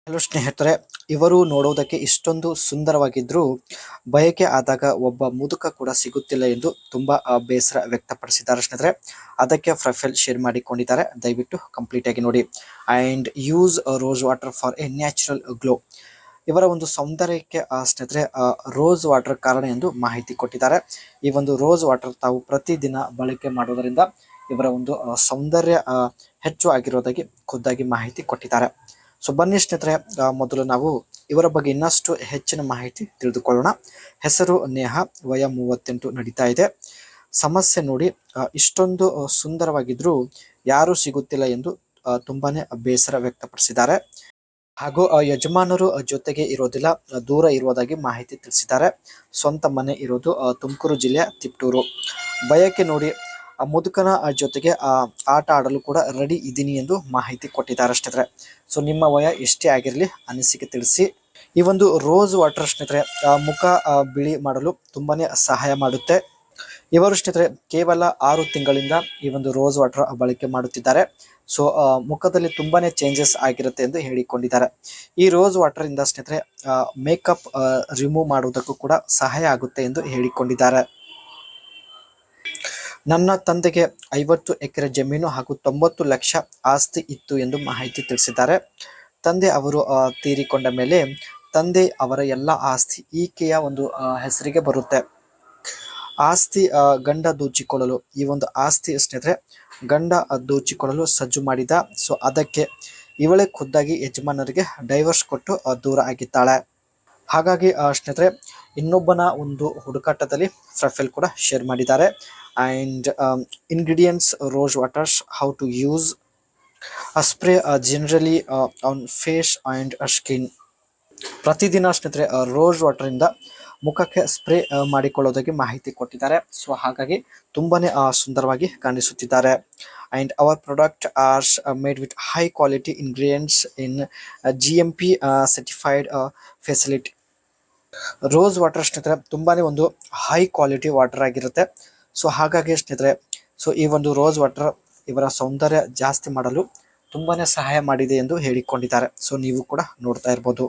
Hello ಸ್ನೇಹಿತರೆ, ಇವರು ನೋಡುವುದಕ್ಕೆ ಇಷ್ಟೊಂದು ಸುಂದರವಾಗಿದ್ರೂ ಬಯಕೆ ಆದಾಗ ಒಬ್ಬ ಮುದುಕ ಕೂಡ ಸಿಗುತ್ತಿಲ್ಲ ಎಂದು ತುಂಬಾ ಬೇಸರ ವ್ಯಕ್ತಪಡಿಸಿದ್ದಾರೆ ಸ್ನೇಹಿತರೆ. ಅದಕ್ಕೆ ಪ್ರೊಫೈಲ್ ಶೇರ್ ಮಾಡಿಕೊಂಡಿದ್ದಾರೆ, ದಯವಿಟ್ಟು ಕಂಪ್ಲೀಟ್ ಆಗಿ ನೋಡಿ. And use rose water for A natural glow. ಇವರ ಒಂದು ಸೌಂದರ್ಯಕ್ಕೆ ಸ್ನೇಹಿತರೆ ರೋಸ್ ವಾಟರ್ ಕಾರಣ ಎಂದು ಮಾಹಿತಿ ಕೊಟ್ಟಿದ್ದಾರೆ. ಈ ಒಂದು ರೋಸ್ ವಾಟರ್ ತಾವು ಪ್ರತಿದಿನ ಬಳಕೆ ಮಾಡುವುದರಿಂದ ಇವರ ಒಂದು ಸೌಂದರ್ಯ ಹೆಚ್ಚು ಆಗಿರೋದಾಗಿ ಖುದ್ದಾಗಿ ಮಾಹಿತಿ ಕೊಟ್ಟಿದ್ದಾರೆ. ಸೊ ಬನ್ನಿ ಸ್ನೇಹಿತರೆ, ಮೊದಲು ನಾವು ಇವರ ಬಗ್ಗೆ ಇನ್ನಷ್ಟು ಹೆಚ್ಚಿನ ಮಾಹಿತಿ ತಿಳಿದುಕೊಳ್ಳೋಣ. ಹೆಸರು ನೇಹ, ವಯ 38 ನಡೀತಾ ಇದೆ. ಸಮಸ್ಯೆ ನೋಡಿ, ಇಷ್ಟೊಂದು ಸುಂದರವಾಗಿದ್ರೂ ಯಾರು ಸಿಗುತ್ತಿಲ್ಲ ಎಂದು ತುಂಬಾನೇ ಬೇಸರ ವ್ಯಕ್ತಪಡಿಸಿದ್ದಾರೆ. ಹಾಗೂ ಯಜಮಾನರು ಜೊತೆಗೆ ಇರೋದಿಲ್ಲ, ದೂರ ಇರುವುದಾಗಿ ಮಾಹಿತಿ ತಿಳಿಸಿದ್ದಾರೆ. ಸ್ವಂತ ಮನೆ ಇರೋದು ತುಮಕೂರು ಜಿಲ್ಲೆಯ ತಿಪ್ಟೂರು. ಬಯಕೆ ನೋಡಿ, ಮುದುಕನ ಜೊತೆಗೆ ಆಟ ಆಡಲು ಕೂಡ ರೆಡಿ ಇದ್ದೀನಿ ಎಂದು ಮಾಹಿತಿ ಕೊಟ್ಟಿದ್ದಾರೆ ಸ್ನೇಹಿತರೆ. ಸೊ ನಿಮ್ಮ ವಯ ಎಷ್ಟೇ ಆಗಿರಲಿ ಅನಿಸಿಕೆ ತಿಳಿಸಿ. ಈ ಒಂದು ರೋಸ್ ವಾಟರ್ ಸ್ನೇಹಿತರೆ ಮುಖ ಬಿಳಿ ಮಾಡಲು ತುಂಬಾನೇ ಸಹಾಯ ಮಾಡುತ್ತೆ. ಇವರು ಸ್ನೇಹಿತರೆ ಕೇವಲ 6 ತಿಂಗಳಿಂದ ಈ ಒಂದು ರೋಸ್ ವಾಟರ್ ಬಳಕೆ ಮಾಡುತ್ತಿದ್ದಾರೆ. ಸೊ ಮುಖದಲ್ಲಿ ತುಂಬಾನೇ ಚೇಂಜಸ್ ಆಗಿರುತ್ತೆ ಎಂದು ಹೇಳಿಕೊಂಡಿದ್ದಾರೆ. ಈ ರೋಸ್ ವಾಟರ್ ಇಂದ ಸ್ನೇಹಿತರೆ ಮೇಕಪ್ ರಿಮೂವ್ ಮಾಡುವುದಕ್ಕೂ ಕೂಡ ಸಹಾಯ ಆಗುತ್ತೆ ಎಂದು ಹೇಳಿಕೊಂಡಿದ್ದಾರೆ. ನನ್ನ ತಂದೆಗೆ 50 ಎಕರೆ ಜಮೀನು ಹಾಗೂ 90 ಲಕ್ಷ ಆಸ್ತಿ ಇತ್ತು ಎಂದು ಮಾಹಿತಿ ತಿಳಿಸಿದ್ದಾರೆ. ತಂದೆ ಅವರು ತೀರಿಕೊಂಡ ಮೇಲೆ ತಂದೆ ಅವರ ಎಲ್ಲ ಆಸ್ತಿ ಈಕೆಯ ಒಂದು ಹೆಸರಿಗೆ ಬರುತ್ತೆ. ಆಸ್ತಿ ಗಂಡ ದೋಚಿಕೊಳ್ಳಲು, ಈ ಒಂದು ಆಸ್ತಿ ಸ್ನೇಹಿತರೆ ಗಂಡ ದೋಚಿಕೊಳ್ಳಲು ಸಜ್ಜು ಮಾಡಿದ. ಸೊ ಅದಕ್ಕೆ ಇವಳೇ ಖುದ್ದಾಗಿ ಯಜಮಾನರಿಗೆ ಡೈವರ್ಸ್ ಕೊಟ್ಟು ದೂರ ಆಗಿದ್ದಾಳೆ. ಹಾಗಾಗಿ ಸ್ನೇಹಿತರೆ ಇನ್ನೊಬ್ಬನ ಒಂದು ಹುಡುಕಾಟದಲ್ಲಿ ಪ್ರೊಫೈಲ್ ಕೂಡ ಶೇರ್ ಮಾಡಿದ್ದಾರೆ. And ingredients rose waters, how to use spray generally on face and skin. ಪ್ರತಿದಿನ ಸ್ನೇಹಿತರೆ ರೋಸ್ ವಾಟರ್ ಇಂದ ಮುಖಕ್ಕೆ ಸ್ಪ್ರೇ ಮಾಡಿಕೊಳ್ಳೋದಕ್ಕೆ ಮಾಹಿತಿ ಕೊಟ್ಟಿದ್ದಾರೆ. ಸೊ ಹಾಗಾಗಿ ತುಂಬಾನೇ ಸುಂದರವಾಗಿ ಕಾಣಿಸುತ್ತಿದ್ದಾರೆ. And hour product are made with high quality ingredients in GMP certified facility. Rose water ಸ್ನೇಹಿತರೆ ತುಂಬಾನೇ ಒಂದು ಹೈ ಕ್ವಾಲಿಟಿ ವಾಟರ್ ಆಗಿರುತ್ತೆ. ಸೊ ಹಾಗಾಗಿ ಸ್ನೇಹಿತರೆ ಈ ಒಂದು ರೋಸ್ ವಾಟರ್ ಇವರ ಸೌಂದರ್ಯ ಜಾಸ್ತಿ ಮಾಡಲು ತುಂಬಾನೇ ಸಹಾಯ ಮಾಡಿದೆ ಎಂದು ಹೇಳಿಕೊಂಡಿದ್ದಾರೆ. ಸೊ ನೀವು ಕೂಡ ನೋಡ್ತಾ ಇರ್ಬೋದು.